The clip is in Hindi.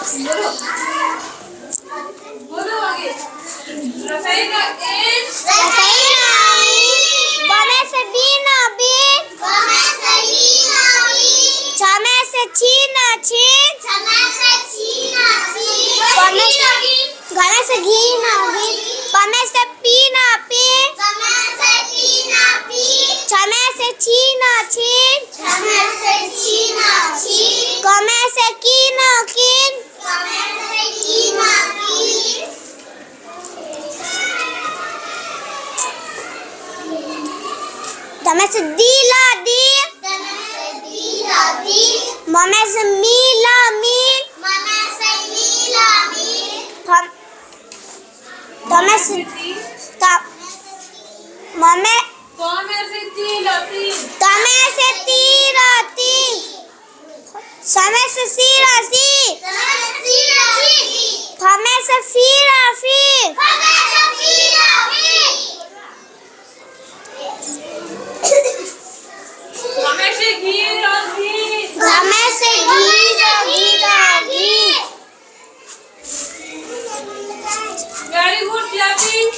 बोलो बोलो आगे। रसाई का एन बमे से बीना बीन छमे से छीना छीन पमे से घने से घीना घीन पमे से पीना पीन छमे से छीना छीन कमे से कीना कीन तमे से दीला दी ममे से मीला मीन तमे से ममे कौमे से तीला तीन तमे से तीरा ती समय से सीरा सी फमे से फीरा फी हमें से घीरा घी घमे से घीरा घीरा घी वेरी गुड क्लैपिंग